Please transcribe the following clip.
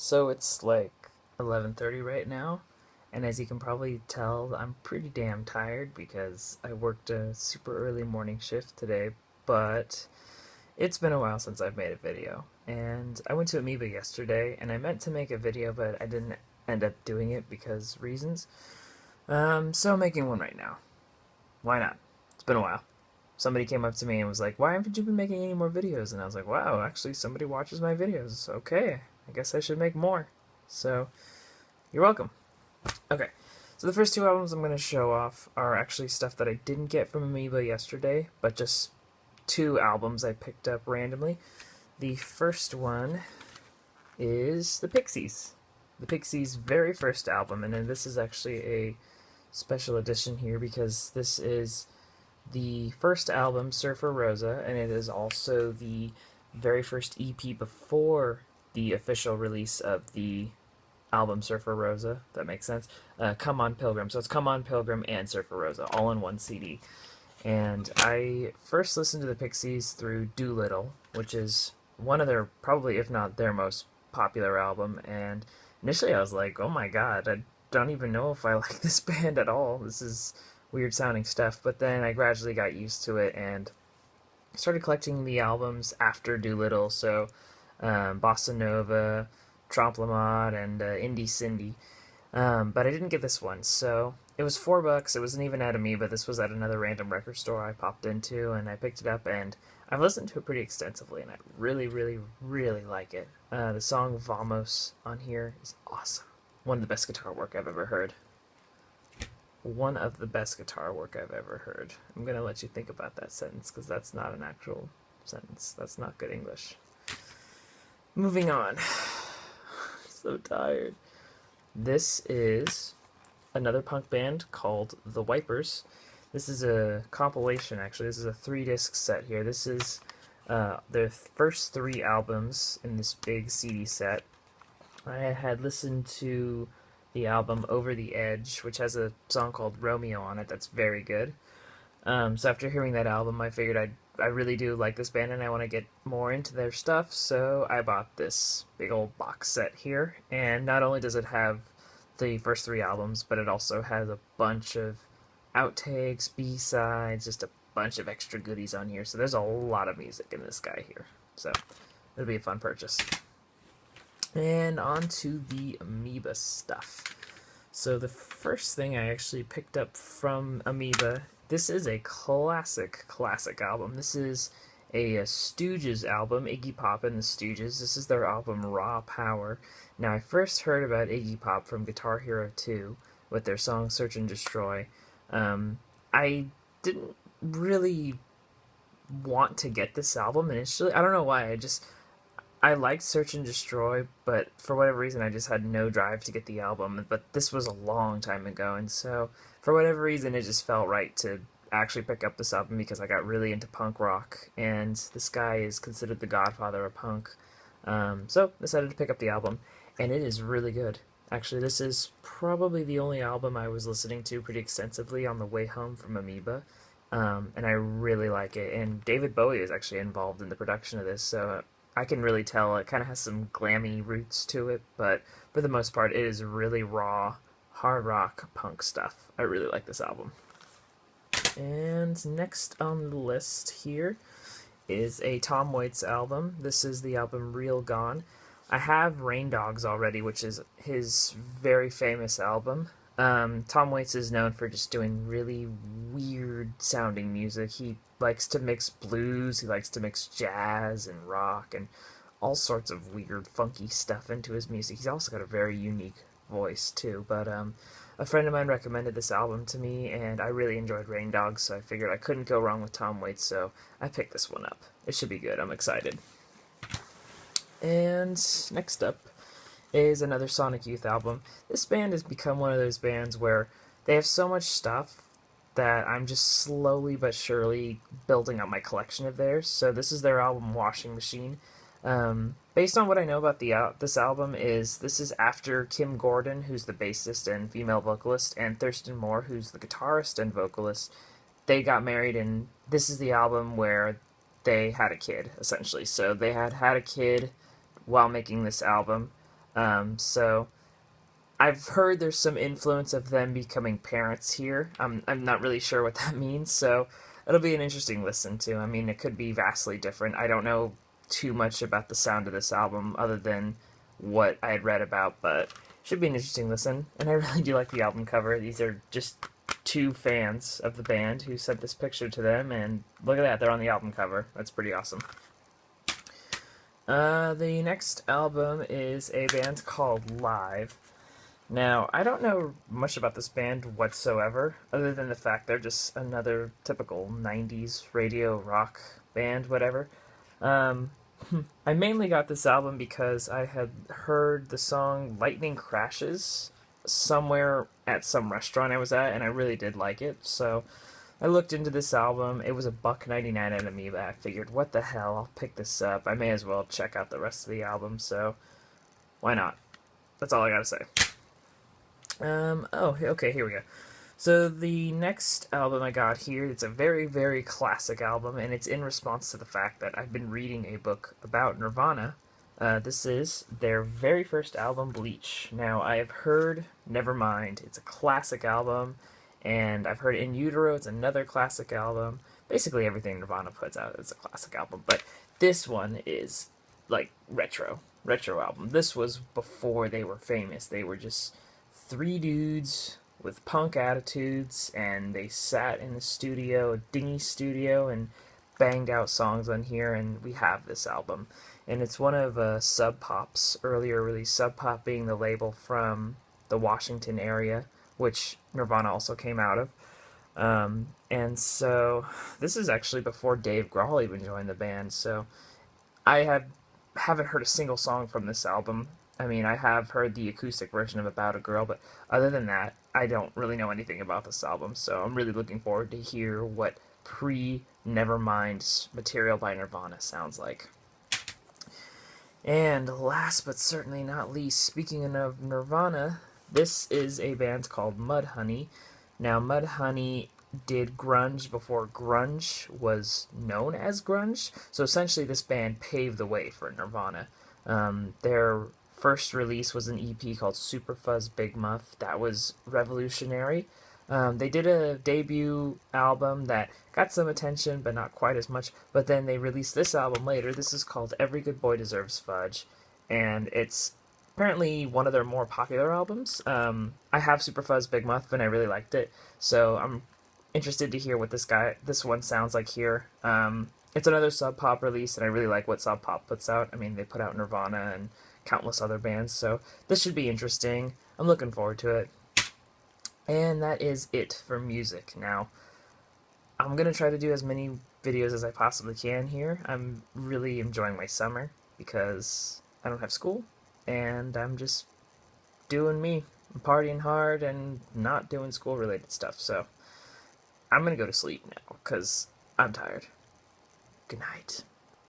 So it's like 11:30 right now, and as you can probably tell, I'm pretty damn tired because I worked a super early morning shift today, but it's been a while since I've made a video. And I went to Amoeba yesterday, and I meant to make a video, but I didn't end up doing it because reasons. So I'm making one right now. Why not? It's been a while. Somebody came up to me and was like, "Why haven't you been making any more videos?" And I was like, "Wow, actually somebody watches my videos. Okay, I guess I should make more." So, you're welcome. Okay, so the first two albums I'm going to show off are actually stuff that I didn't get from Amoeba yesterday, but just two albums I picked up randomly. The first one is the Pixies. The Pixies' very first album, and then this is actually a special edition here because this is the first album, Sufer, Rosa, and it is also the very first EP before the official release of the album Surfer Rosa. That makes sense. Come On Pilgrim. So it's Come On Pilgrim and Surfer Rosa, all in one CD. And I first listened to the Pixies through Doolittle, which is one of their, probably if not their most popular album. And initially I was like, oh my god, I don't even know if I like this band at all. This is weird sounding stuff. But then I gradually got used to it and started collecting the albums after Doolittle. So Bossa Nova, Trompe la Mode, and Indie Cindy. But I didn't get this one, so it was $4. It wasn't even at Amoeba. This was at another random record store I popped into, and I picked it up, and I've listened to it pretty extensively, and I really, really, really like it. The song Vamos on here is awesome. One of the best guitar work I've ever heard. One of the best guitar work I've ever heard. I'm gonna let you think about that sentence, because that's not an actual sentence. That's not good English. Moving on. So tired. This is another punk band called The Wipers. This is a compilation, actually. This is a 3-disc set here. This is their first 3 albums in this big CD set. I had listened to the album Over the Edge, which has a song called Romeo on it that's very good. So after hearing that album, I figured I really do like this band and I want to get more into their stuff, so I bought this big old box set here. And not only does it have the first 3 albums, but it also has a bunch of outtakes, B-sides, just a bunch of extra goodies on here. So there's a lot of music in this guy here. So it'll be a fun purchase. And on to the Amoeba stuff. So the first thing I actually picked up from Amoeba, this is a classic album. This is a Stooges album, Iggy Pop and the Stooges. This is their album Raw Power. Now, I first heard about Iggy Pop from Guitar Hero 2 with their song Search and Destroy. I didn't really want to get this album initially. I don't know why. I liked Search and Destroy, but for whatever reason I just had no drive to get the album. But this was a long time ago, and so for whatever reason it just felt right to actually pick up this album because I got really into punk rock, and this guy is considered the godfather of punk. So decided to pick up the album, and it is really good. Actually, this is probably the only album I was listening to pretty extensively on the way home from Amoeba. And I really like it, and David Bowie is actually involved in the production of this, so I can really tell it kind of has some glammy roots to it, but for the most part, it is really raw, hard rock, punk stuff. I really like this album. And next on the list here is a Tom Waits album. This is the album Real Gone. I have Rain Dogs already, which is his very famous album. Tom Waits is known for just doing really weird sounding music. He likes to mix blues, he likes to mix jazz and rock and all sorts of weird funky stuff into his music. He's also got a very unique voice too, but a friend of mine recommended this album to me and I really enjoyed Rain Dogs, so I figured I couldn't go wrong with Tom Waits, so I picked this one up. It should be good. I'm excited. And next up is another Sonic Youth album. This band has become one of those bands where they have so much stuff that I'm just slowly but surely building up my collection of theirs. So this is their album Washing Machine. Based on what I know about this album this is after Kim Gordon, who's the bassist and female vocalist, and Thurston Moore, who's the guitarist and vocalist. They got married, and this is the album where they had a kid, essentially. So they had a kid while making this album. So I've heard there's some influence of them becoming parents here. I'm not really sure what that means, so it'll be an interesting listen to. I mean, it could be vastly different. I don't know too much about the sound of this album other than what I had read about, but should be an interesting listen. And I really do like the album cover. These are just two fans of the band who sent this picture to them, and look at that, they're on the album cover. That's pretty awesome. The next album is a band called Live. Now, I don't know much about this band whatsoever, other than the fact they're just another typical 90s radio rock band, whatever. Um, I mainly got this album because I had heard the song Lightning Crashes somewhere at some restaurant I was at, and I really did like it, so I looked into this album. It was a $1.99 at Amoeba. I figured, what the hell, I'll pick this up. I may as well check out the rest of the album, so why not? That's all I gotta say. Oh, okay, here we go. So the next album I got here, it's a very, very classic album, and it's in response to the fact that I've been reading a book about Nirvana. This is their very first album, Bleach. Now, I have heard Nevermind. It's a classic album, and I've heard In Utero. It's another classic album. Basically, everything Nirvana puts out is a classic album, but this one is, like, retro album. This was before they were famous. They were just three dudes with punk attitudes, and they sat in the studio, a dingy studio, and banged out songs on here, and we have this album. And it's one of Sub Pop's earlier release, Sub Pop being the label from the Washington area, which Nirvana also came out of. And so this is actually before Dave Grohl even joined the band, so haven't heard a single song from this album. I mean, I have heard the acoustic version of About a Girl, but other than that, I don't really know anything about this album, so I'm really looking forward to hear what pre-Nevermind material by Nirvana sounds like. And last but certainly not least, speaking of Nirvana, this is a band called Mudhoney. Now, Mudhoney did grunge before grunge was known as grunge, so essentially this band paved the way for Nirvana. Their first release was an EP called Super Fuzz Big Muff. That was revolutionary. They did a debut album that got some attention, but not quite as much. But then they released this album later. This is called Every Good Boy Deserves Fudge, and it's apparently one of their more popular albums. I have Super Fuzz Big Muff, and I really liked it, so I'm interested to hear what this one sounds like here. It's another Sub Pop release, and I really like what Sub Pop puts out. I mean, they put out Nirvana and countless other bands, so this should be interesting. I'm looking forward to it. And that is it for music. Now, I'm going to try to do as many videos as I possibly can here. I'm really enjoying my summer because I don't have school, and I'm just doing me. I'm partying hard and not doing school-related stuff, so I'm going to go to sleep now because I'm tired. Good night.